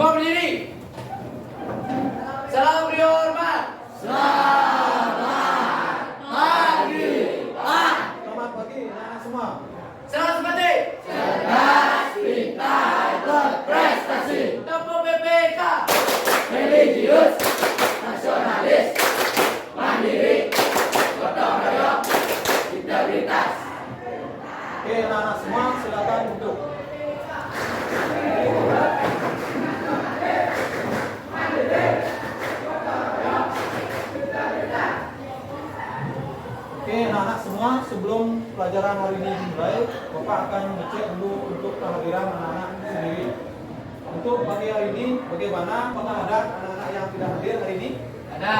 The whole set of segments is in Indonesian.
Semua berdiri. Salam beri hormat. Selamat pagi, Pak. Selamat pagi anak semua. Selamat seperti Cerdas, pintar, berprestasi, Tepuk BPK. religius, nasionalis, mandiri, gotong royong, integritas. Oke anak-anak semua silakan duduk. Oke anak-anak semua, sebelum pelajaran hari ini dimulai, Bapak akan ngecek dulu untuk kehadiran anak-anak sendiri. Untuk pagi hari ini bagaimana? Apakah ada anak-anak yang tidak hadir hari ini? Ada.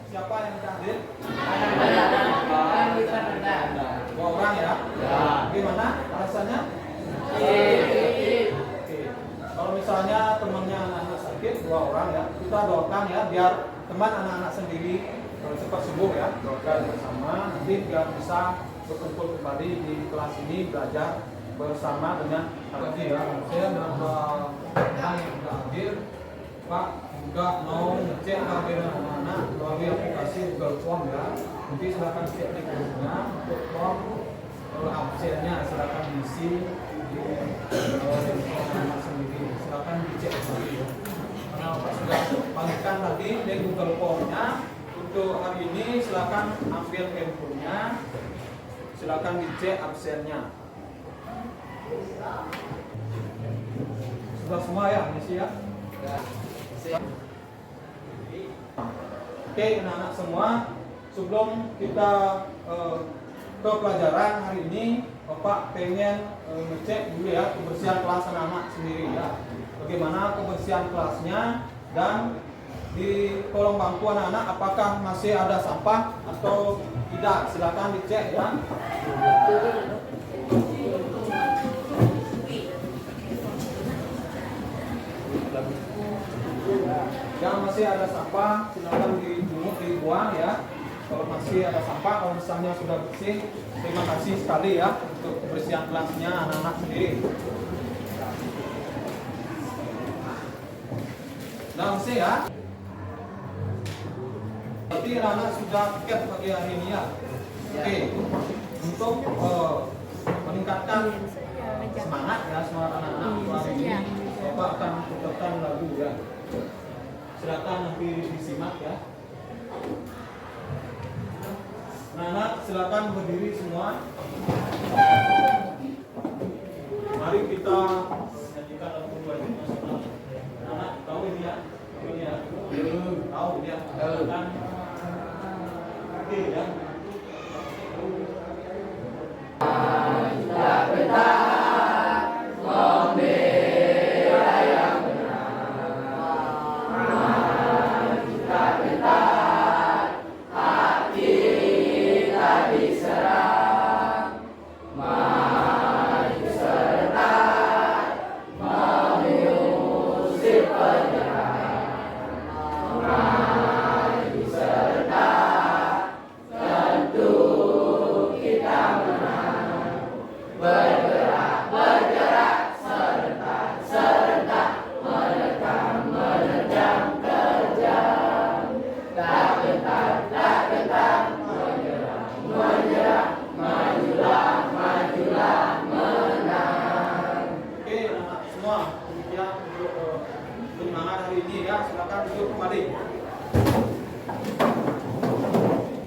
Siapa yang tidak hadir? Ada. 2 orang ya? Ya. Bagaimana alasannya? Oke. Kalau misalnya temannya anak-anak sakit 2 orang ya, kita doakan ya biar teman anak-anak sendiri cepat sembuh ya. Doakan bersama nanti biar bisa berkumpul kembali di kelas ini belajar bersama dengan lagi ya. Saya beberapa orang yang sudah hadir, Pak juga mau ngecek kehadiran anak-anak melalui aplikasi Google Form ya. Nanti silakan cek di grupnya untuk form absennya silakan diisi di anak sendiri. Silakan dicek lagi ya. Karena Pak sudah bagikan tadi di Google Formnya. Untuk hari ini silakan ambil handphonenya, silakan dicek absennya. Sudah semua ya, misi ya? Oke, anak-anak semua, sebelum kita ke pelajaran hari ini, Bapak pengen ngecek dulu ya kebersihan kelas anak-anak sendiri ya. Bagaimana kebersihan kelasnya dan di kolong bangku anak-anak apakah masih ada sampah atau tidak, silakan dicek ya. Yang masih ada sampah silakan dibuang ya. Kalau masih ada sampah, kalau misalnya sudah bersih, terima kasih sekali ya untuk kebersihan kelasnya anak-anak sendiri. Nah, bersih ya. Berarti anak-anak sudah tiket pagi hari ini ya. Oke. Untuk meningkatkan semangat ya semangat anak-anak hari ini, Bapak akan putarkan lagu ya. Silakan nanti disimak ya. Anak-anak silakan berdiri semua. Mari kita menyanyikan lagu wajib nasional. Anak tahu ini ya? Ini ya? Tahu ya? Kan? Oke ya. Kita bertahan, membela yang benar. Kita bertahan, hati tak diserang. Maju serentak, mengusir penyerang. Maju serentak, tentu kita menang. Bergerak, bergerak, serentak, serentak, menerkam, menerjang, terjang. Tak gentar, tak gentar, menyerang, menyerang, majulah, majulah, menang. Oke anak semua, demikian untuk penyemangat hari ini ya. Silakan duduk kembali.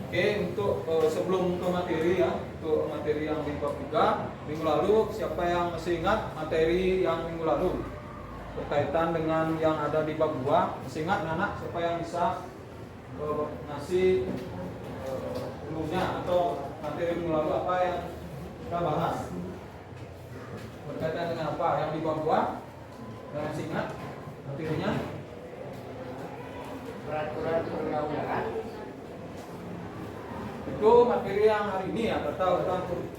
Oke, untuk sebelum ke materi ya, untuk materi yang di bab 3 minggu lalu, siapa yang masih ingat materi yang minggu lalu berkaitan dengan yang ada di bab 2? Masih ingat anak? Siapa yang bisa ngasih dulunya atau materi minggu lalu apa yang kita bahas? Berkaitan dengan apa? Yang di bab 2? Yang masih ingat materinya? Peraturan perundang-undangan. Itu materi yang hari ini ya, tentang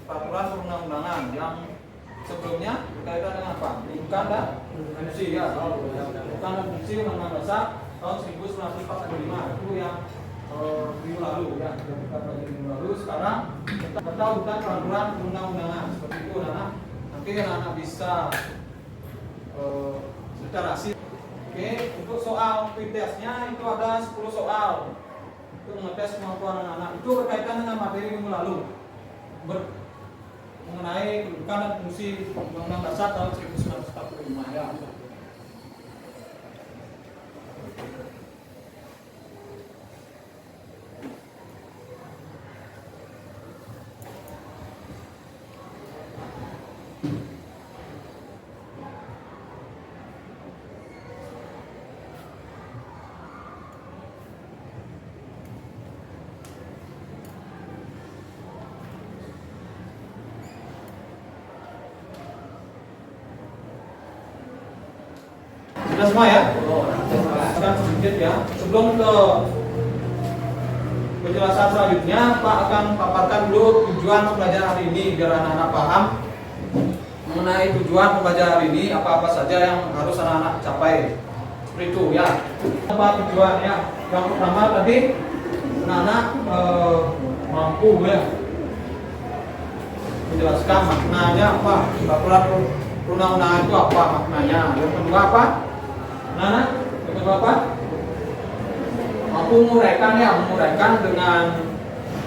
peraturan perundang-undangan. Yang sebelumnya berkaitan dengan apa? Bukan dah fungsi ya, bukan fungsi Undang-Undang Dasar tahun 1945 itu yang minggu lalu ya, kita pelajari minggu lalu. Sekarang kita tahu bukan peraturan perundang-undangan seperti itu, anak. Nanti anak bisa secara Oke, untuk soal pretestnya itu ada 10 soal. Itu mengetes kemampuan anak-anak. Itu berkaitan dengan materi minggu lalu. Mengenai kedudukan dan fungsi Undang-Undang Dasar tahun 1945 ya. Sudah semua ya? Sekarang sedikit ya. Sebelum ke penjelasan selanjutnya, Pak akan paparkan dulu tujuan pembelajaran hari ini biar anak-anak paham mengenai tujuan pembelajaran hari ini, apa-apa saja yang harus anak-anak capai. Seperti itu ya. Apa tujuannya? Yang pertama tadi anak-anak mampu ya menjelaskan maknanya apa, peraturan perundang-undangan itu apa maknanya. Yang kedua apa? Nah, yang kedua apa? Mampu menguraikan dengan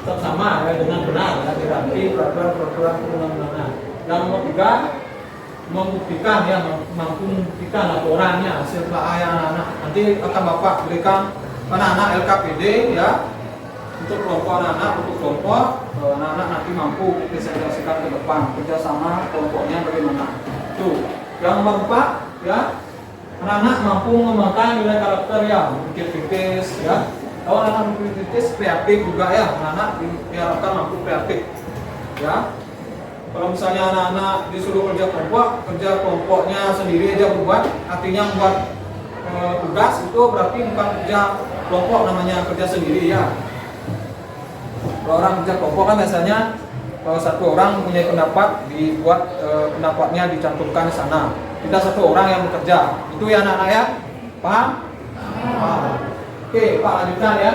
sama ya, dengan benar ya, diganti peraturan perundang-undangan. Yang nomor tiga, membuktikan ya, mampu membuktikan laporannya hasil telaah anak-anak. Nanti akan Bapak berikan anak-anak LKPD ya, untuk kelompok anak-anak, untuk kelompok anak-anak nanti mampu presentasikan ke depan kerjasama kelompoknya bagaimana. Tuh, yang nomor 4 ya, anak-anak mampu mengembangkan nilai karakter ya, berpikir kritis ya. Kalau anak-anak berpikir kritis, kreatif juga ya, anak-anak diharapkan mampu kreatif ya. Kalau misalnya anak-anak disuruh kerja kelompoknya sendiri aja buat, artinya membuat tugas itu berarti bukan kerja kelompok, namanya kerja sendiri ya. Kalau orang kerja kelompok kan biasanya kalau satu orang mempunyai pendapat, dibuat pendapatnya dicantumkan di sana. Tidak satu orang yang bekerja. Itu ya anak-anak ya? Paham? Paham. Oke, Pak lanjutkan ya.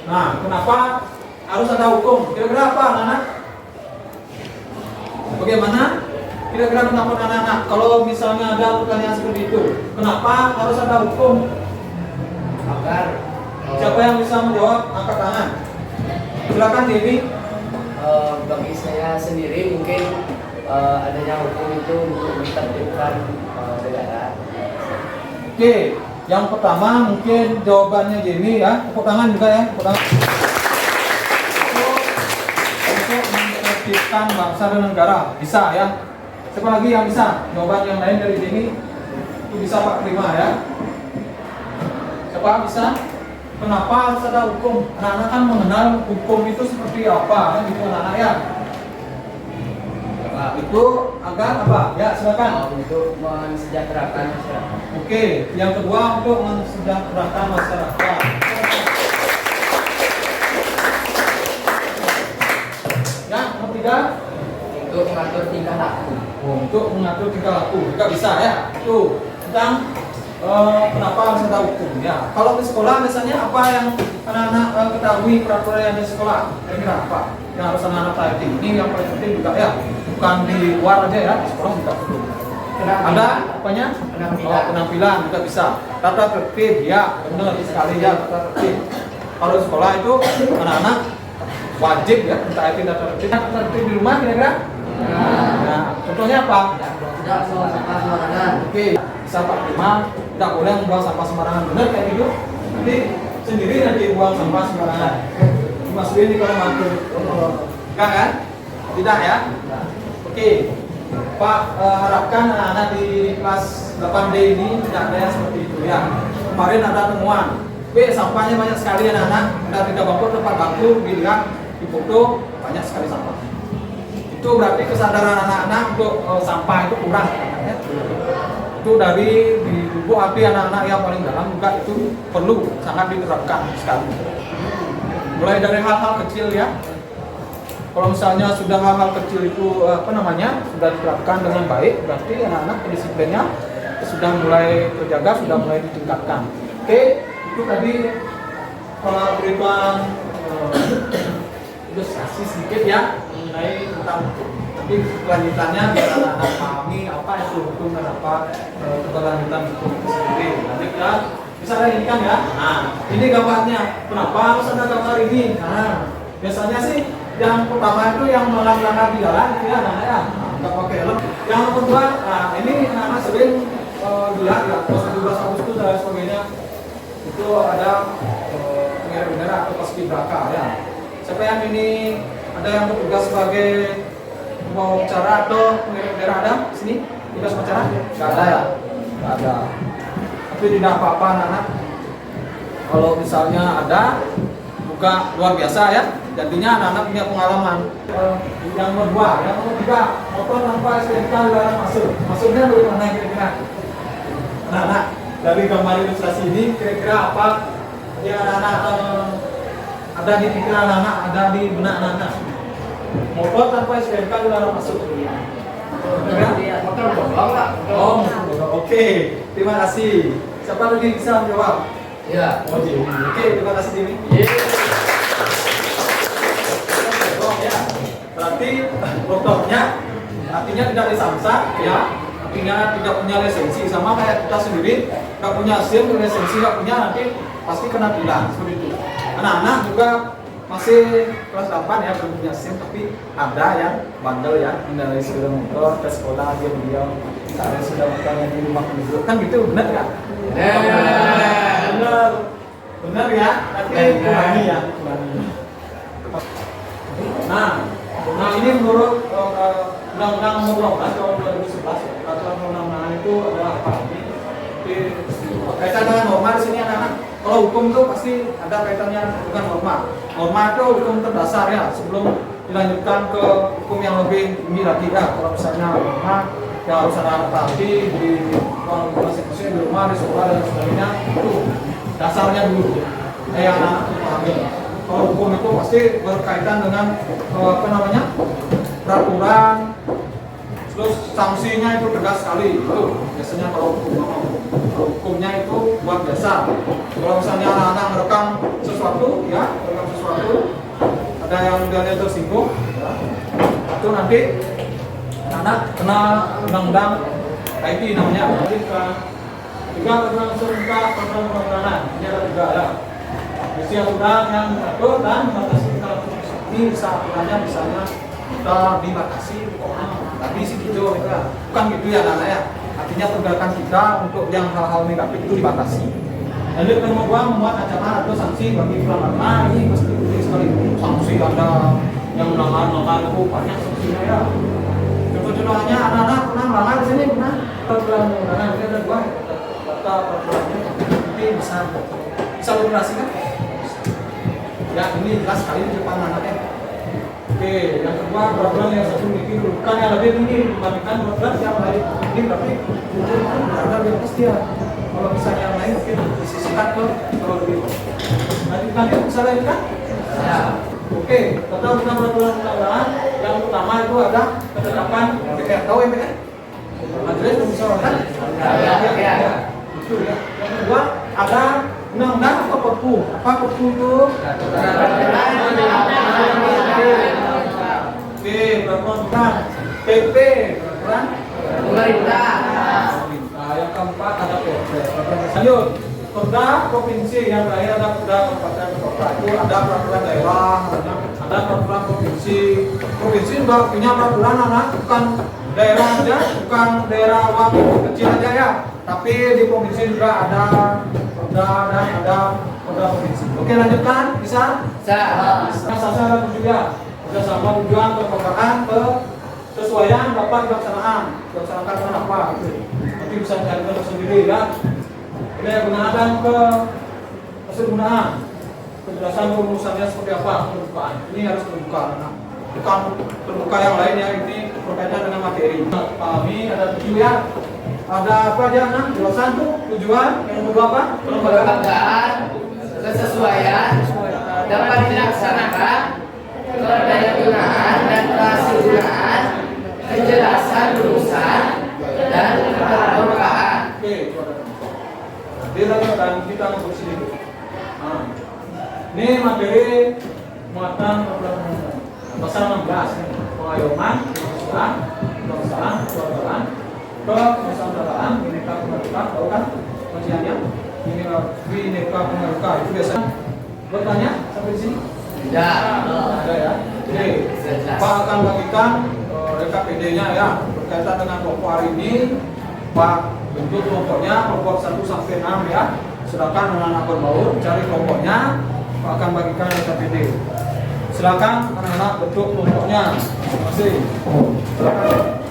Nah, kenapa harus ada hukum? Kira-kira apa anak-anak? Bagaimana? Kira-kira pendapat anak-anak kalau misalnya ada pertanyaan seperti itu, kenapa harus ada hukum? Agar Siapa yang bisa menjawab? Angkat tangan. Silakan Dewi. bagi saya sendiri mungkin adanya hukum itu untuk menertibkan negara. Oke, yang pertama mungkin jawabannya Jenny ya. Tepuk tangan juga ya. Tepuk tangan. Untuk menertibkan bangsa dan negara bisa ya. Siapa lagi yang bisa? Jawaban yang lain dari Jenny itu bisa Pak Prima ya. Siapa bisa? Kenapa harus ada hukum? Anak-anak kan mengenal hukum itu seperti apa kan gitu anak-anak ya. Itu agar apa? Ya silakan. Untuk mensejahterakan masyarakat. Oke, yang kedua untuk mensejahterakan masyarakat. Ya, nomor 3 Untuk mengatur tingkah laku. untuk mengatur tingkah laku juga bisa ya. Itu tentang kenapa harus ada hukum ya. Kalau di sekolah misalnya apa yang anak-anak ketahui peraturan yang di sekolah? Kira-kira apa yang harus anak-anak taati? Ini yang paling penting juga ya. Bukan di luar aja ya, di sekolah juga perlu. Ada apanya? Penampilan juga bisa. Tata tertib ya, benar sekali ya, tata tertib. Kalau di sekolah itu anak-anak wajib ya mentaati tata tertib. Tata tertib di rumah kira-kira? Nah, contohnya apa? Tidak buang sampah sembarangan. Oke, bisa Pak Prima, tidak boleh membuang sampah sembarangan, benar kayak gitu. Nanti sendiri nanti buang sampah sembarangan. Mas ini kalau mantu, enggak kan? Tidak ya? Oke, Pak harapkan anak-anak di kelas 8D ini tidak ada yang seperti itu ya. Kemarin ada temuan, sampahnya banyak sekali anak-anak, dari tidak bangku tempat bangku dilihat di foto banyak sekali sampah. Itu berarti kesadaran anak-anak untuk sampah itu kurang ya. Itu dari di lubuk hati anak-anak yang paling dalam juga itu perlu sangat diterapkan sekali. Mulai dari hal-hal kecil ya. Kalau misalnya sudah hal-hal kecil itu sudah diterapkan dengan baik, berarti anak-anak disiplinnya sudah mulai terjaga, sudah mulai ditingkatkan. Oke, itu tadi kalau berikan ilustrasi sedikit ya mengenai tentang nanti kelanjutannya biar anak-anak pahami apa itu hukum dan apa keberlanjutan hukum itu sendiri. Nanti kita bisa lanjutkan ya. Nah, ini gambarnya. Kenapa harus ada gambar ini? Nah, biasanya sih yang pertama itu yang melanggar di jalan itu ya anak ya, nggak pakai helm. Yang kedua, nah ini anak-anak sering dilihat ya, 17 Agustus dan sebagainya itu ada bendera atau paskibraka ya. Siapa yang ini ada yang bertugas sebagai pembawa acara atau pengirim bendera ada sini? Tugas acara? Nggak ada ya? Nggak ada. Tapi tidak apa-apa anak-anak. Kalau misalnya ada, buka luar biasa ya. Jadinya anak-anak punya pengalaman. Yang kedua, yang ketiga, motor tanpa STNK dilarang masuk. Masuknya dari mana kira-kira? Anak-anak, dari gambar ilustrasi ini kira-kira apa yang anak-anak ada di pikiran anak-anak, ada di benak anak-anak? Motor tanpa STNK dilarang masuk. Motor bohong lah. Oh, oke. Terima kasih. Siapa lagi bisa menjawab? Ya. Oh, Jimmy. Oke, terima kasih Jimmy. Oh, ya. Berarti motornya artinya tidak disamsat ya. Artinya tidak punya lisensi, sama kayak kita sendiri nggak punya SIM, lisensi nggak punya, nanti pasti kena tilang seperti itu. Anak-anak juga masih kelas 8 ya, belum punya SIM, tapi ada yang bandel ya, mengendarai sepeda motor ke sekolah diam-diam, ada sepeda motornya di rumah penduduk, kan gitu, benar nggak? Benar, benar ya, nanti kurangi ya, kurangi. Nah ini menurut Undang-Undang Nomor 12 tahun 2011, peraturan perundang-undangan itu adalah apa? Ini kaitan dengan norma di sini anak-anak. Kalau hukum itu pasti ada kaitannya dengan norma. Norma itu hukum terdasar ya, sebelum dilanjutkan ke hukum yang lebih tinggi lagi ya. Kalau misalnya norma yang harus anak-anak taati di masing-masing di rumah, di sekolah dan sebagainya, itu dasarnya dulu. Anak-anak pahami. Kalau hukum itu pasti berkaitan dengan apa namanya, peraturan, terus sanksinya itu tegas sekali. Itu biasanya kalau hukumnya itu luar biasa. Kalau misalnya anak-anak merekam sesuatu, ya, merekam sesuatu, ada yang nilainya tersinggung, ya, itu nanti anak kena undang-undang IT namanya. Jadi tiga peraturan serta peraturan perundangan, ini ada tiga ya. Usia undang yang mengatur dan membatasi ini bisa aturannya misalnya kita dibatasi tapi sih gitu ya. Bukan gitu ya anak ya, artinya pergerakan kita untuk yang hal-hal negatif itu dibatasi. Lanjut ke nomor 2, membuat ancaman atau sanksi bagi pelanggar. Nah ini pasti penting sekali, sanksi ada yang melanggar itu banyak sanksinya ya. Contoh-contohnya anak-anak pernah melanggar di sini, pernah peraturan perundangan ini ada dua kata peraturannya, nanti bisa diaplikasikan. Ya ini jelas sekali di depan anaknya. Oke, yang kedua peraturan yang satu memiliki kedudukan yang lebih tinggi dibandingkan peraturan yang lain. Ini tapi ada yang pasti ya. Kalau misalnya yang lain mungkin disisihkan ke kalau lebih. Lanjutkan ya, bisa lanjutkan? Ya. Oke, tentang peraturan perundangan yang utama itu ada ketetapan MPR. Tahu MPR? Majelis Permusyawaratan. Ya. Itu ya. Yang kedua ada undang-undang atau perpu. Apa perpu itu? Oke, peraturan PP, peraturan Pemerintah. Nah, yang keempat ada PP. Lanjut, perda provinsi, yang terakhir ada perda kabupaten kota. Itu ada peraturan daerah, ada peraturan provinsi. Provinsi juga punya peraturan anak, bukan daerah aja, bukan daerah waktu kecil aja ya. Tapi di provinsi juga ada perda dan ada perda provinsi. Oke, lanjutkan, bisa? Bisa. Sasaran juga bersama tujuan kepekaan kesesuaian dapat dilaksanakan dengan apa gitu. Nanti bisa cari tahu sendiri ya. Ini penggunaan ke kesegunaan, kejelasan rumusannya seperti apa pembukaan. Ini harus terbuka, bukan terbuka yang lain ya. Ini berkaitan dengan materi. Pahami ada 7 ya. Ada apa aja jelasan tuh tujuan yang kedua apa? Kelembagaan, kesesuaian, dapat dilaksanakan, kedayagunaan dan kesegunaan, kejelasan rumusan, dan keterbukaan. Oke, dia dan kita ngobrol sedikit. Nah, ini materi muatan pasal 16. kewargaan, kenusantara, Bhinneka Tunggal Ika, tahu kan kajiannya? Bhinneka Tunggal Ika itu biasanya bertanya sampai di sini? Ya. Ada ya. Oke, Pak akan bagikan RKPD-nya ya berkaitan dengan kelompok hari ini. Pak bentuk kelompoknya kelompok 1 sampai 6 ya. Silakan anak-anak berbaur cari kelompoknya. Pak akan bagikan RKPD. Silakan anak-anak bentuk kelompoknya. Terima kasih. Silakan.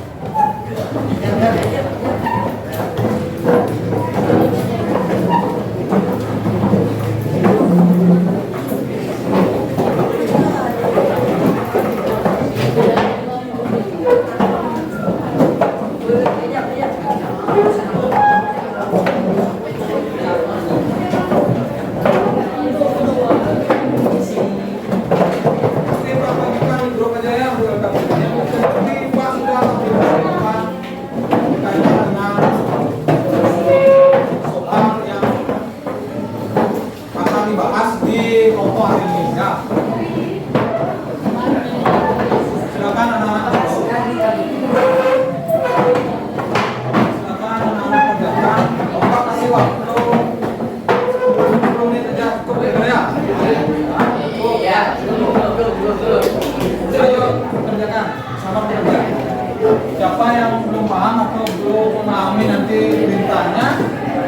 Siapa yang belum paham atau belum memahami nanti perintahnya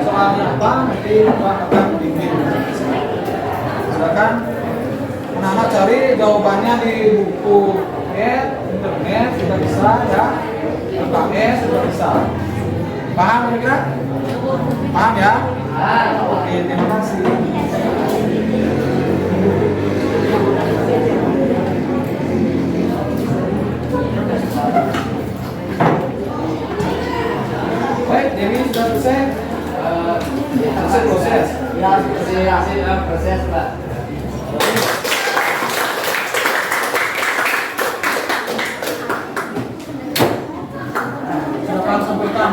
soalnya apa nanti Pak akan bimbing. Silakan anak-anak cari jawabannya di buku internet sudah bisa ya, LKS sudah bisa. Paham kira-kira? Paham ya? Oke, terima kasih. Baik, Dewi sudah selesai. Selesai proses. Ya, selesai proses, Pak. Silakan sampaikan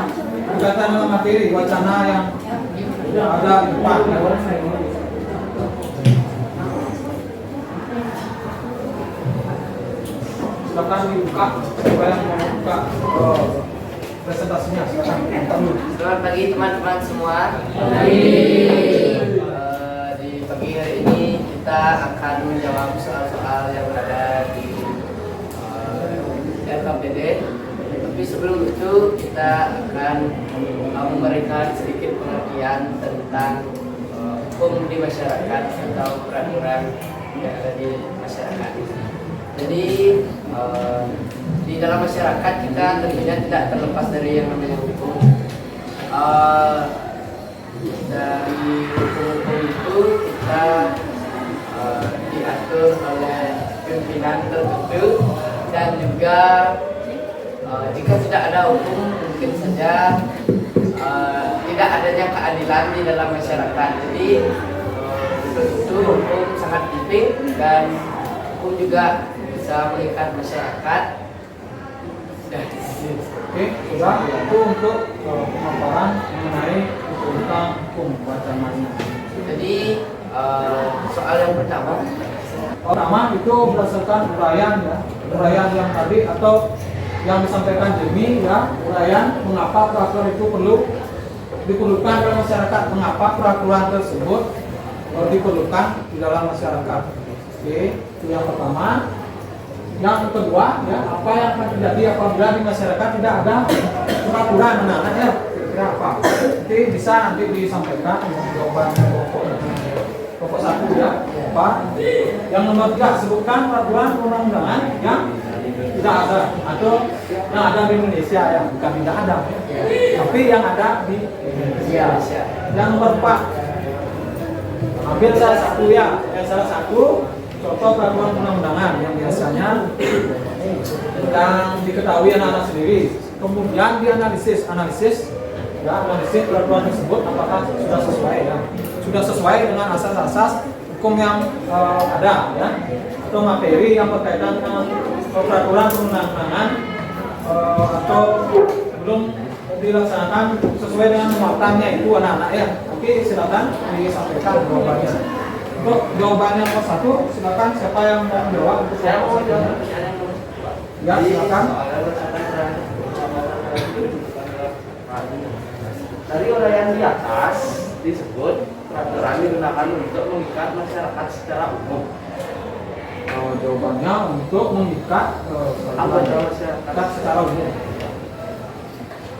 berkaitan dengan materi wacana yang ada di depan. Silakan dibuka supaya membuka presentasinya. Silakan. Selamat pagi teman-teman semua. Di pagi hari ini kita akan menjawab soal-soal yang ada di LKPD. Tapi sebelum itu kita akan memberikan sedikit pengertian tentang hukum di masyarakat atau peraturan yang ada di masyarakat. Jadi di dalam masyarakat kita tentunya tidak terlepas dari yang namanya hukum. Dari hukum-hukum itu kita diatur oleh pimpinan tertentu dan juga jika tidak ada hukum mungkin saja tidak adanya keadilan di dalam masyarakat. Jadi untuk itu hukum sangat penting dan hukum juga bisa mengikat masyarakat. Oke, sudah. Itu untuk pemaparan mengenai tentang hukum wacananya. Jadi soal yang pertama itu berdasarkan uraian ya, uraian yang tadi atau yang disampaikan Jemi ya, uraian mengapa peraturan itu perlu diperlukan oleh masyarakat, mengapa peraturan tersebut diperlukan di dalam masyarakat. Oke, itu yang pertama. Yang kedua, ya, apa yang akan terjadi apabila di masyarakat tidak ada peraturan anak-anak ya, kira-kira apa? Nanti bisa nanti disampaikan jawaban pokok satu ya. Apa? Yang nomor 3, sebutkan peraturan perundang-undangan yang tidak ada atau yang ada di Indonesia ya, bukan tidak ada, tapi yang ada di Indonesia. Yang nomor 4, ambil salah satu ya, salah satu contoh peraturan perundang-undangan yang biasanya yang diketahui anak-anak sendiri, kemudian dianalisis peraturan tersebut apakah sudah sesuai dengan asas-asas hukum yang ada ya, atau materi yang berkaitan dengan peraturan perundang-undangan atau belum dilaksanakan sesuai dengan muatannya itu anak-anak ya. Oke, silakan disampaikan jawabannya. Untuk jawabannya nomor 1, silakan siapa yang mau menjawab untuk saya mau jawab. ya, silakan. Dari uraian di atas disebut peraturan digunakan untuk mengikat masyarakat secara umum. Jawabannya untuk mengikat Anggota masyarakat secara umum.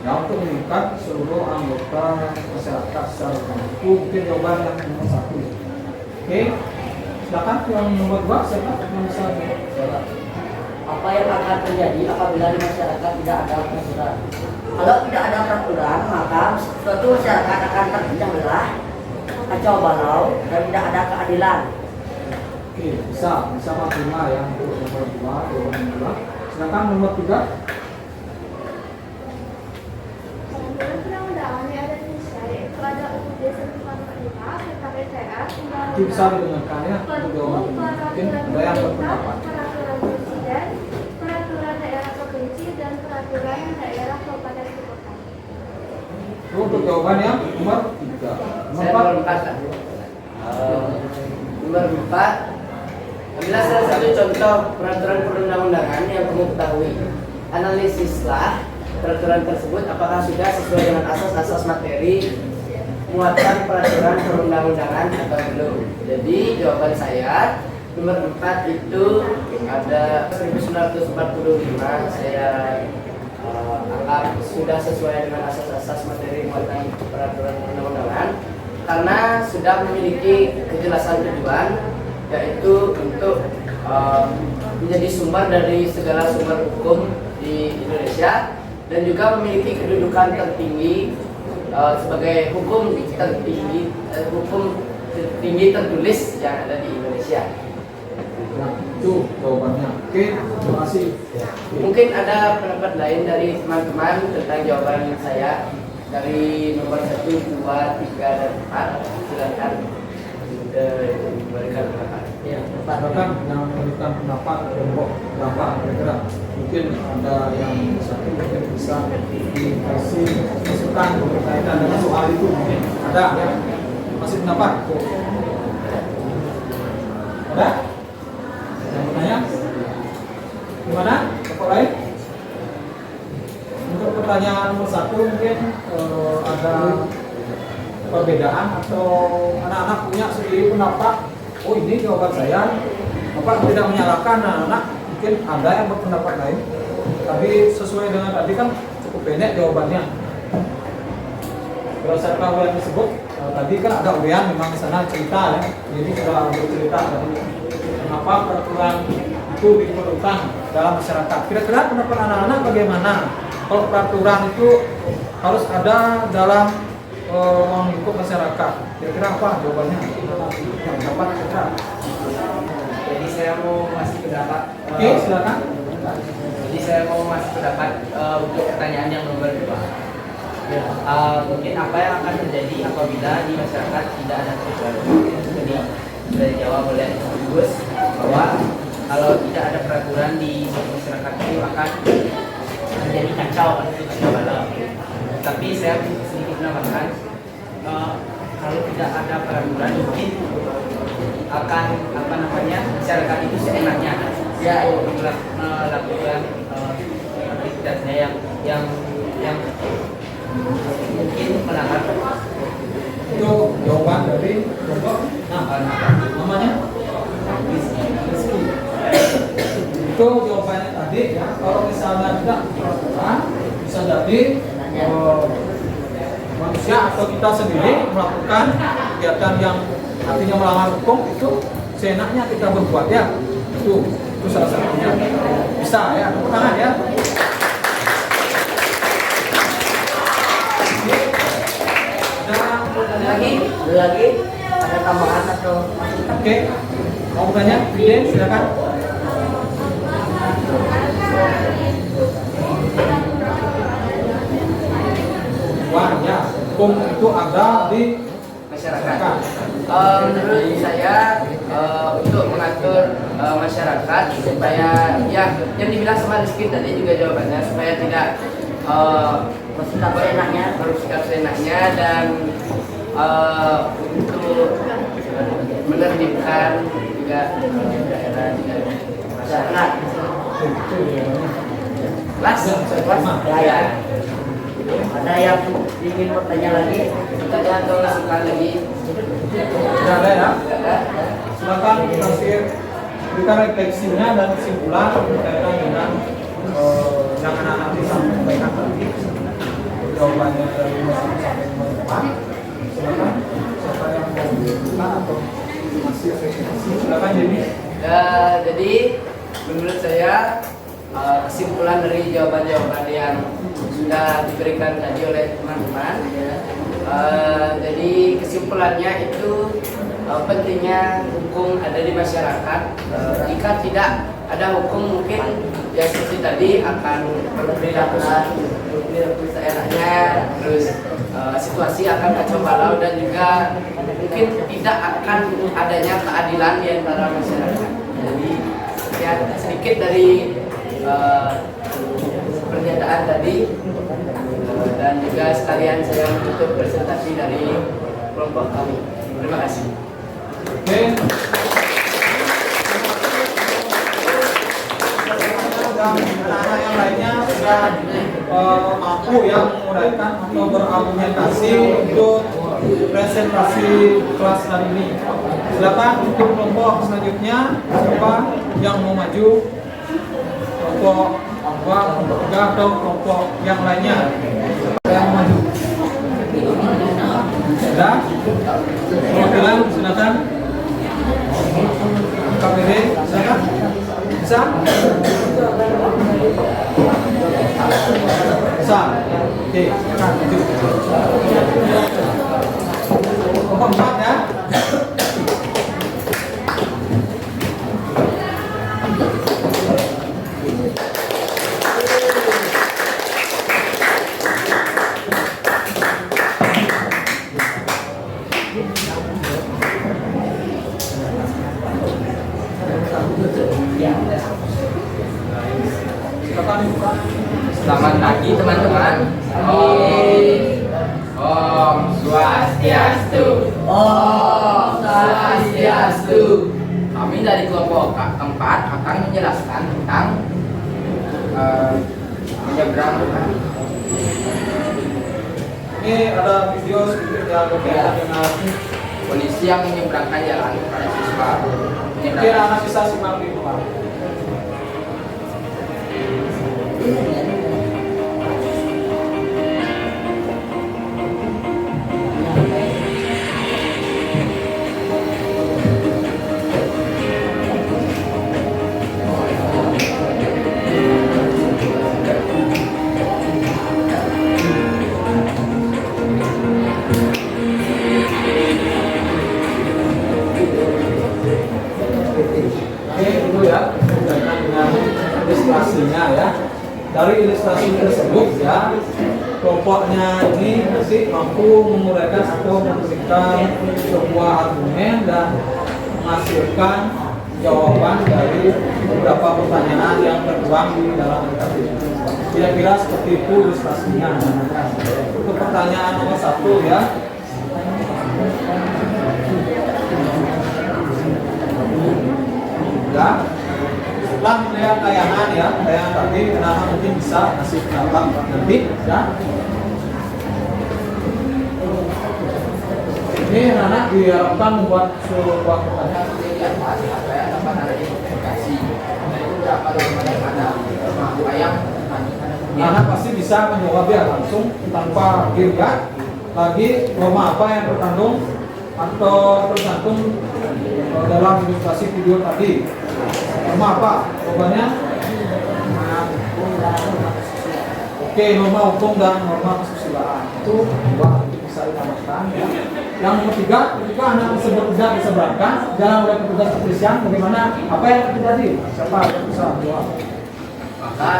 Ya, untuk mengikat seluruh anggota masyarakat secara umum. Itu mungkin jawaban yang nomor 1. Oke, silakan yang nomor 2, silakan yang bisa jawab. Apa yang akan terjadi apabila di masyarakat tidak ada peraturan? Kalau tidak ada peraturan, maka suatu masyarakat akan terpecah belah, kacau balau, dan tidak ada keadilan. Oke, bisa Pak Prima ya untuk nomor 2, jawaban nomor 2. Silakan nomor 3. Peraturan perundang-undangan yang ada di Indonesia yaitu ada UUD 1945 tentang DPR, Itu bisa didengarkan ya untuk jawaban ini. Mungkin ada yang berpendapat. peraturan presiden, peraturan daerah provinsi, dan peraturan daerah kabupaten kota. Itu untuk jawabannya nomor 3. Saya Nomor nomor 4 lah. Nomor 4, ambillah salah satu contoh peraturan perundang-undangan yang kamu ketahui. Analisislah peraturan tersebut apakah sudah sesuai dengan asas-asas materi muatan peraturan perundang-undangan atau belum. Jadi jawaban saya nomor 4 itu ada 1945 saya anggap sudah sesuai dengan asas-asas materi muatan peraturan perundang-undangan karena sudah memiliki kejelasan tujuan, yaitu untuk menjadi sumber dari segala sumber hukum di Indonesia dan juga memiliki kedudukan tertinggi sebagai hukum tertinggi tertulis yang ada di Indonesia. Nah, itu jawabannya. Oke, terima kasih. Mungkin ada pendapat lain dari teman-teman tentang jawaban saya dari nomor 1, 2, 3, dan 4. Silakan diberikan pendapat. Ya, Silakan yang memberikan pendapat kelompok berapa kira-kira. Mungkin ada yang satu mungkin bisa dikasih masukan berkaitan dengan soal itu. Mungkin ada ya. Masih pendapat? Ada? Yang bertanya? Gimana? Kelompok lain? Untuk pertanyaan nomor 1 mungkin ada perbedaan atau anak-anak punya sendiri pendapat. Oh, ini jawaban saya. Bapak tidak menyalahkan anak-anak. Mungkin ada yang berpendapat lain. Tapi sesuai dengan tadi kan cukup pendek jawabannya. Berdasarkan yang disebut tadi kan ada urian memang di sana cerita ya. Jadi sudah bercerita tadi kenapa peraturan itu diperlukan dalam masyarakat. Kira-kira pendapat anak-anak bagaimana? Kalau peraturan itu harus ada dalam lingkup masyarakat. Kira-kira apa jawabannya? Yang dapat kira-kira. Jadi saya mau masih pendapat. Oke, silakan. Jadi saya mau masih pendapat untuk pertanyaan yang nomor 2. Mungkin apa yang akan terjadi apabila di masyarakat tidak ada peraturan? Jadi sudah dijawab oleh Gus bahwa kalau tidak ada peraturan di masyarakat itu akan terjadi kacau balau. Tapi saya sedikit menambahkan kalau tidak ada peraturan mungkin akan masyarakat itu seenaknya ya melakukan aktivitasnya yang mungkin melanggar. Itu jawaban dari kelompok. Namanya Rizky. Itu jawabannya tadi ya. Kalau misalnya tidak peraturan, bisa jadi manusia atau kita sendiri melakukan kegiatan yang artinya melanggar hukum itu seenaknya kita berbuat ya. Itu salah satunya. Bisa ya, tepuk tangan ya. ada lagi ada tambahan atau masukan? Oke, mau bertanya? Biden, silakan. Wah, ya, hukum itu ada di Masyarakat. Menurut saya untuk mengatur masyarakat supaya ya yang dibilang sama Rizky tadi juga jawabannya supaya tidak Bersikap seenaknya. bersikap seenaknya dan untuk menertibkan juga daerah dan masyarakat. itu jawabannya. kelas. Ya. Ada yang ingin bertanya lagi? Bertanya atau masukan lagi? Tidak ada ya? Silakan kasih berikan refleksinya dan kesimpulan berkaitan dengan yang anak-anak disampaikan tadi. Jawabannya dari 1 sampai 5. Silakan siapa yang mau buka atau masih refleksi, silakan jadi. Jadi menurut saya kesimpulan dari jawaban-jawaban yang sudah diberikan tadi oleh teman-teman, jadi kesimpulannya itu pentingnya hukum ada di masyarakat. Jika tidak ada hukum, mungkin ya seperti tadi akan berperilaku seenaknya, terus situasi akan kacau balau dan juga mungkin tidak akan adanya keadilan di antara masyarakat. Jadi ya sedikit dari pernyataan tadi, dan juga sekalian saya menutup presentasi dari kelompok kami. Terima kasih. Oke. Dan anak-anak yang lainnya sudah mampu yang menguraikan atau berargumentasi untuk presentasi kelas hari ini. Silakan untuk kelompok selanjutnya, siapa yang mau maju? Kelompok 2, kelompok 3 atau kelompok yang lainnya? Siapa yang mau maju? Sudah? Perwakilan silakan. KPD silakan. Bisa? Bisa. Oke, silakan maju. Kelompok 4 ya. Selamat pagi teman-teman. Om Swastiastu. Oh, Swastiastu. Kami dari kelompok keempat akan menjelaskan tentang menyeberang. Ini ada video sedikit yang berkaitan dengan Polisi yang menyeberangkan jalan pada siswa. mungkin anak bisa simak di rumah. Oke, dulu ya, berkaitan dengan ilustrasinya ya. Dari ilustrasi tersebut ya, kelompoknya ini masih mampu menguraikan atau memberikan sebuah argumen dan menghasilkan jawaban dari beberapa pertanyaan yang tertuang di dalam tadi. Kira-kira seperti itu ilustrasinya. Untuk pertanyaan nomor 1 ya. Ya, setelah melihat tayangan ya, tayangan tadi, anak-anak mungkin bisa kasih pendapat nanti ya. Ini anak-anak diharapkan membuat sebuah pertanyaan. Anak pasti bisa menjawabnya langsung tanpa dilihat lagi norma apa yang terkandung atau tercantum dalam ilustrasi video tadi. Norma apa? Jawabannya? Oke, norma hukum dan norma kesusilaan itu dua bisa ditambahkan. Ya. Yang nomor 3, ketika anak tersebut tidak diseberangkan jalan oleh petugas kepolisian, bagaimana? Apa yang terjadi? Siapa yang bisa jawab? Maka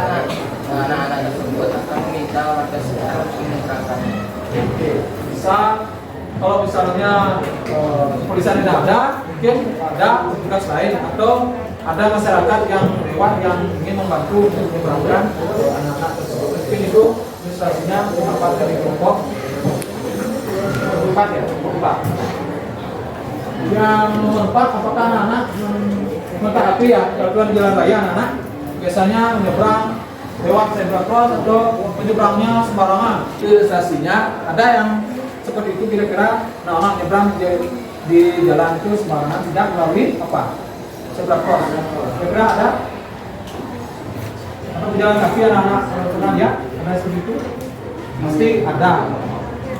anak-anak tersebut akan meminta warga sekitar untuk menyeberangkannya. Oke, bisa kalau misalnya kepolisian tidak ada, mungkin ada petugas lain atau ada masyarakat yang lewat yang ingin membantu untuk menyeberangkan anak-anak tersebut. Mungkin itu ilustrasinya pendapat dari kelompok 4 ya, kelompok 4. Yang nomor 4, apakah anak-anak mentaati ya peraturan jalan raya anak-anak biasanya menyeberang lewat zebra cross atau menyeberangnya sembarangan. Ilustrasinya ada yang seperti itu, kira-kira anak-anak nyebrang di jalan itu sembarangan tidak melalui apa? Zebra cross. Kira-kira ada? Atau pejalan kaki anak-anak pernah lihat? Ada seperti itu? Pasti ada.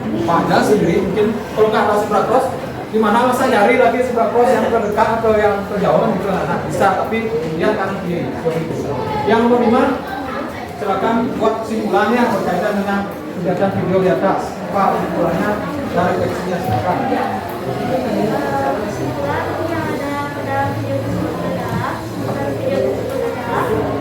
Pada sendiri mungkin kalau nggak ada zebra cross, di mana masa nyari lagi zebra cross yang terdekat atau yang terjauh gitu nah, bisa, tapi lihat kanan kiri seperti itu. Yang nomor 5, silakan buat kesimpulannya berkaitan dengan kegiatan video di atas. Apa kesimpulannya dari teksnya, silakan. Kesimpulan yang ada pada video tersebut adalah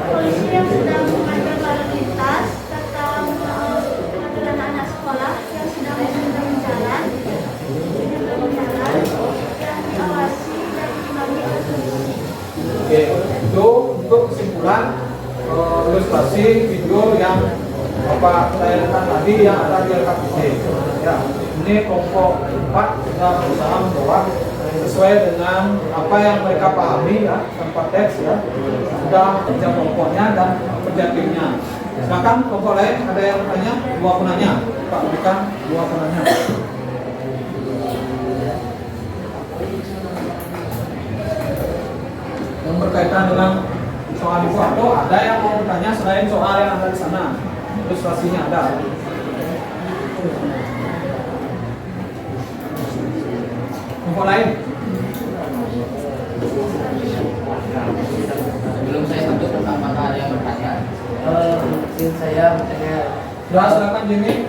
polisi yang sedang mengatur lalu lintas serta mengatur anak-anak sekolah yang sedang berjalan yang diawasi dan diimbangi. Oke, itu untuk kesimpulan ilustrasi video yang Bapak saya lihat tadi yang ada di LKPD. Ya, ini kelompok 4 sudah berusaha menjawab sesuai dengan apa yang mereka pahami ya, tanpa teks ya, sudah kerja kelompoknya dan kerja timnya. Silakan kelompok lain, ada yang bertanya? Dua penanya, Pak, bukan dua penanya. Yang berkaitan dengan soal itu atau ada yang mau bertanya selain soal yang ada di sana, ilustrasinya ada. Kelompok lain? Sebelum saya tutup, apakah ada yang bertanya? Mungkin saya bertanya, Ya, silakan Jimmy.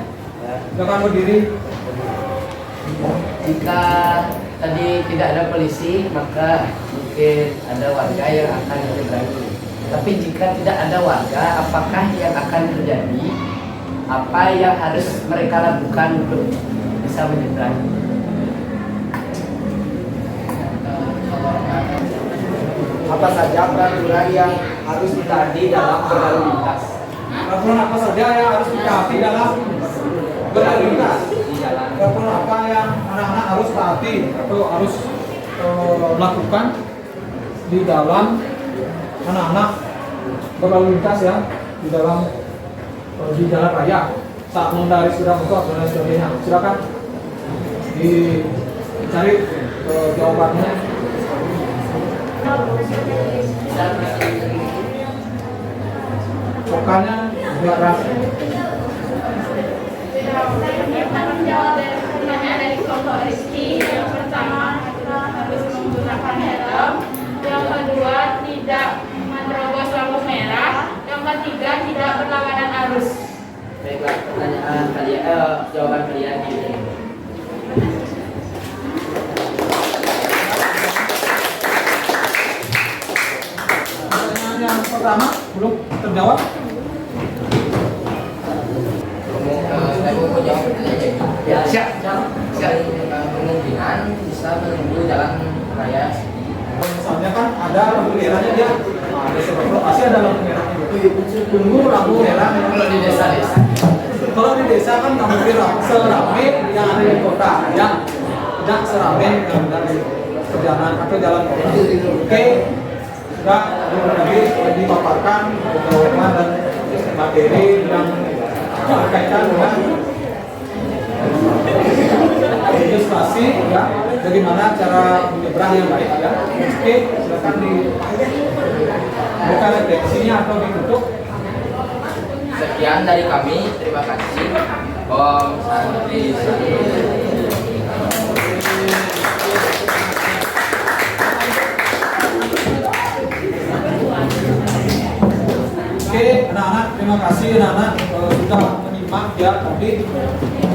Silakan berdiri. jika tadi tidak ada polisi, maka mungkin ada warga yang akan menyeberangi. Tapi jika tidak ada warga, apakah yang akan terjadi? Apa yang harus mereka lakukan untuk bisa menyeberangi? Apa saja peraturan yang harus ditaati dalam berlalu lintas? Peraturan apa saja yang harus ditaati dalam berlalu lintas? Peraturan apa yang anak-anak harus taati atau harus lakukan di dalam anak-anak berlalu lintas ya, di dalam di jalan raya saat mengendari sepeda motor dan lain sebagainya. Silakan dicari jawabannya. Pokoknya nggak rasa. Saya akan menjawab dari pertanyaan dari kelompok Rizky. Yang pertama, kita harus menggunakan helm. Yang kedua, tidak menerobos lampu merah. Yang ketiga, tidak berlawanan arus. Baiklah, pertanyaan kalian, jawaban kalian ini. Pertanyaan yang pertama belum terjawab. Saya mau jawab pertanyaan ini. Ya, siap. Kemungkinan bisa menuju jalan raya. Misalnya kan ada lampu merahnya dia, nah, ada sebab pasti ada lampu merahnya gitu. Tunggu lampu merah Kalau di desa-desa, Kalau di desa kan nggak mungkin serame yang ada di kota, yang tidak serame yang ada di perjalanan atau jalan kota. Oke, sudah lagi dipaparkan jawaban dan materi yang berkaitan dengan ilustrasi ya, bagaimana cara menyeberang yang baik ya. Oke, silakan bukan redaksinya atau ditutup. Sekian dari kami, terima kasih. Om Santi Santi. Oke, anak-anak, terima kasih anak-anak sudah menyimak ya tadi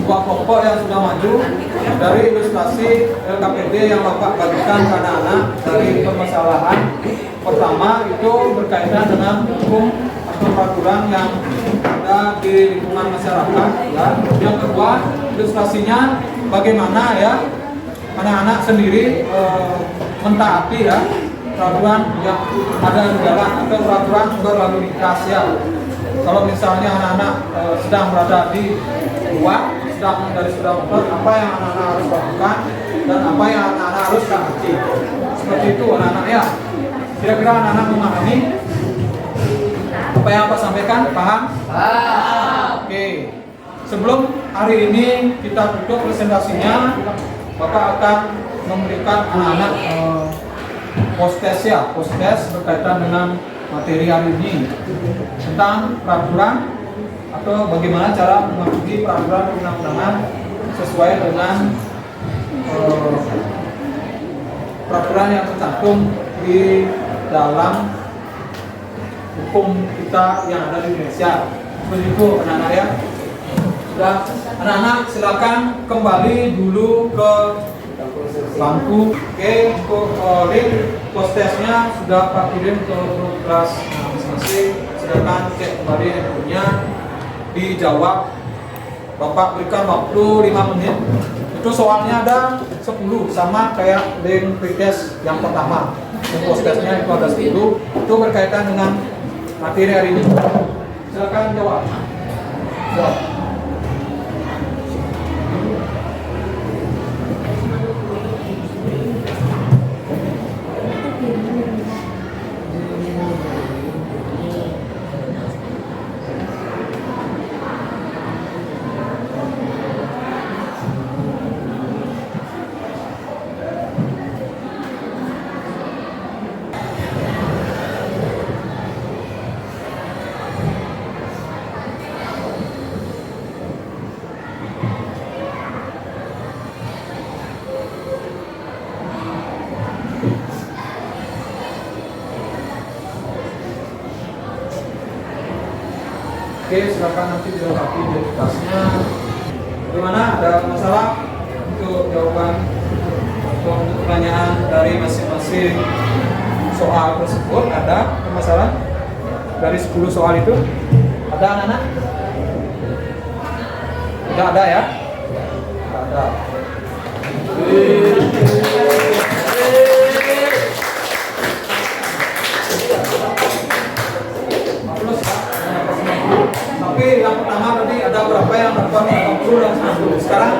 dua kelompok yang sudah maju dari ilustrasi LKPD yang Bapak bagikan ke anak-anak dari permasalahan. Pertama itu berkaitan dengan hukum atau peraturan yang ada di lingkungan masyarakat ya. Yang kedua, ilustrasinya bagaimana ya anak-anak sendiri mentaati ya peraturan yang ada di jalan atau peraturan berlalu lintas ya. Kalau misalnya anak-anak sedang berada di luar, sedang dari sepeda motor, apa yang anak-anak harus lakukan dan apa yang anak-anak harus taati. Seperti itu anak-anak ya. Kira-kira anak-anak memahami apa Apa yang Pak sampaikan, paham? Oke. Sebelum hari ini kita tutup presentasinya, Bapak akan memberikan anak-anak post-test berkaitan dengan materi hari ini tentang peraturan atau bagaimana cara mematuhi peraturan perundang-undangan sesuai dengan peraturan yang tercantum di dalam hukum kita yang ada di Indonesia. Begitu anak-anak ya. Sudah, anak-anak silakan kembali dulu ke bangku. Oke, untuk link post testnya sudah Pak kirim ke grup kelas masing-masing. Silakan cek kembali handphonenya, dijawab. Bapak berikan waktu 5 menit. Itu soalnya ada 10 sama kayak link pretest yang pertama. Post testnya itu ada 10. Itu berkaitan dengan materi hari ini. Silakan jawab. Jawab. Oke, silakan nanti dilengkapi identitasnya. Bagaimana? Ada masalah untuk jawaban atau untuk pertanyaan dari masing-masing soal tersebut? Ada permasalahan dari 10 soal itu? Ada anak-anak? Tidak ada ya? Tidak ada. Tapi yang pertama tadi ada berapa yang dapat 80 dan 90. Sekarang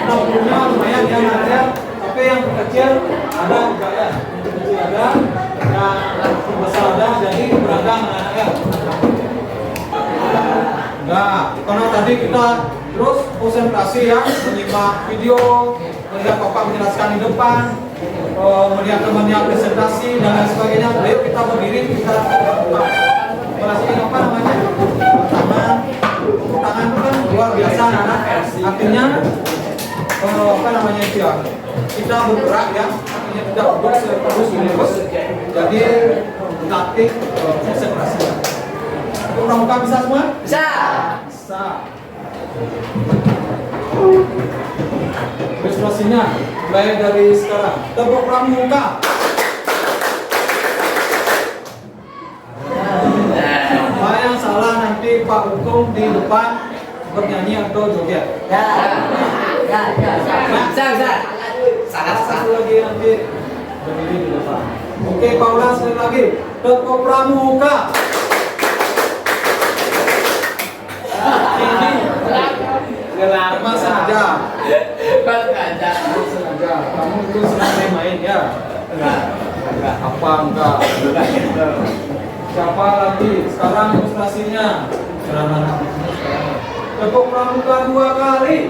60-nya lumayan yang ada, tapi yang kecil ada juga ya. Yang kecil ada, yang besar ada, jadi beragam anak-anaknya. Nah, karena tadi kita terus konsentrasi ya, menyimak video, melihat Bapak menjelaskan di depan, melihat temannya presentasi dan lain sebagainya. Ayo kita berdiri, kita berhasil apa namanya? Tangan itu kan luar biasa anak, artinya apa namanya itu ya, kita bergerak ya, artinya tidak duduk terus menerus, jadi latih konsentrasi. Untuk pramuka bisa semua? Bisa. Bisa. Ilustrasinya mulai dari sekarang. Tepuk pramuka. Yang salah nanti Pak Hukum di depan bernyanyi atau joget. Satu lagi nanti berdiri di depan. Oke, Paula sekali lagi. Tepuk pramuka. Ini gelap saja. Kamu itu senang main ya? Enggak. Enggak. Siapa lagi? Sekarang ilustrasinya. Tepuk pramuka 2 kali.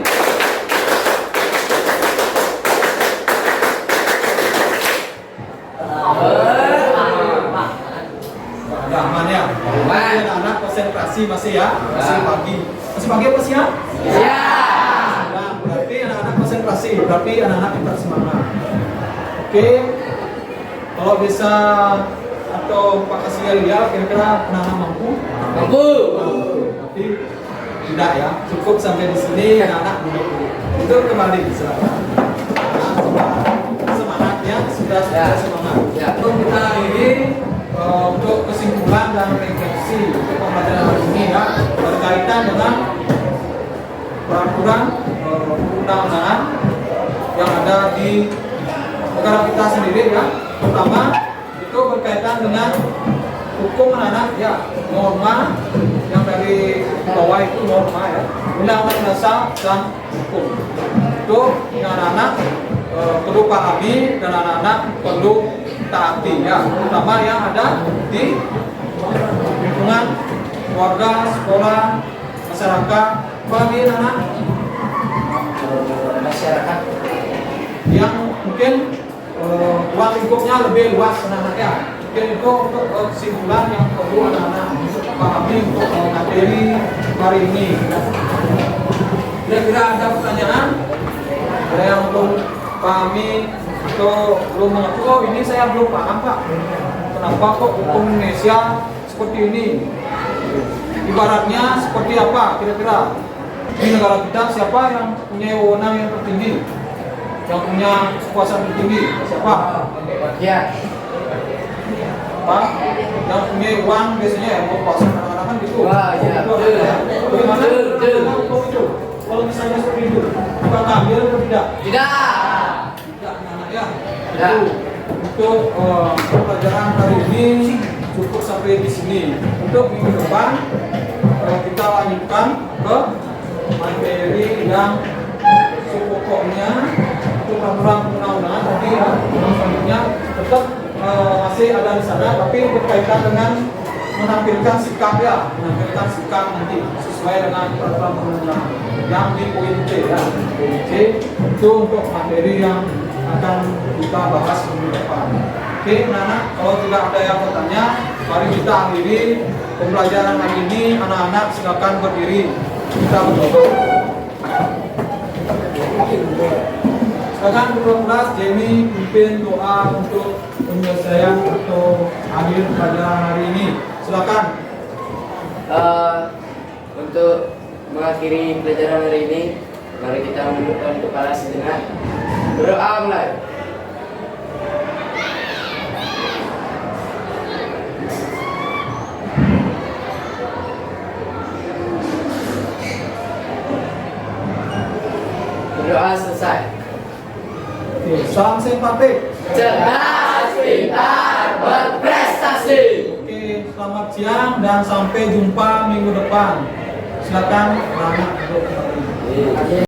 Ada aman ya? Anak-anak konsentrasi masih ya? Masih pagi. Masih pagi apa siang? Siang. Nah, berarti anak-anak konsentrasi. Berarti anak-anak tetap semangat. Oke. Kalau bisa atau Pak kasih lihat kira-kira anak-anak mampu? Mampu. Tapi tidak ya, cukup sampai di sini anak-anak duduk dulu. Itu kembali silakan. Semangat ya, sudah semangat. Ya. Untuk kita ini untuk kesimpulan dan refleksi untuk pembelajaran hari ini ya, berkaitan dengan peraturan perundang-undangan yang ada di negara kita sendiri ya. Pertama itu berkaitan dengan hukum anak-anak ya, norma yang dari bawah itu norma ya, undang-undang dasar dan hukum. Itu yang anak-anak perlu pahami dan anak-anak perlu taati ya, terutama yang ada di lingkungan, keluarga, sekolah, masyarakat, apalagi anak Masyarakat yang mungkin ruang lingkupnya lebih luas anak-anaknya. Mungkin itu untuk kesimpulan yang perlu anak-anak pahami untuk materi hari ini. Kira-kira ada pertanyaan? Ada yang belum pahami atau belum mengerti? Oh, ini saya belum paham, Pak. Kenapa kok hukum Indonesia seperti ini? Ibaratnya seperti apa kira-kira? Di negara kita siapa yang punya wewenang yang tertinggi? Yang punya kekuasaan tertinggi? Siapa? rakyat. Pak, yang punya uang biasanya ya mau kuasa anak-anak kan gitu. Wah, ya, Itu betul. ya. Bagaimana Betul. hukum itu? Kalau misalnya seperti itu, kita ambil atau tidak? Tidak. Tidak, anak ya. Tidak. Itu untuk pelajaran hari ini cukup sampai di sini. Untuk minggu depan kita lanjutkan ke materi yang pokoknya untuk peraturan perundang-undangan. Tapi selanjutnya tetap masih ada di sana, tapi berkaitan dengan menampilkan sikap ya, menampilkan sikap nanti sesuai dengan peraturan perundang-undangan yang di poin C ya. Poin C itu untuk materi yang akan kita bahas minggu depan. Oke, Nana, kalau tidak ada yang bertanya, mari kita akhiri pembelajaran hari ini. Anak-anak silakan berdiri. Kita berdoa. Silakan kelas Jamie pimpin doa untuk penyelesaian atau akhir pelajaran hari ini. Silakan. Untuk mengakhiri pelajaran hari ini, mari kita menundukkan kepala sejenak. Berdoa mulai. Berdoa selesai. Oke, salam simpatik. Cerdas, pintar, berprestasi. Oke, selamat siang dan sampai jumpa minggu depan. Silakan anak duduk kembali.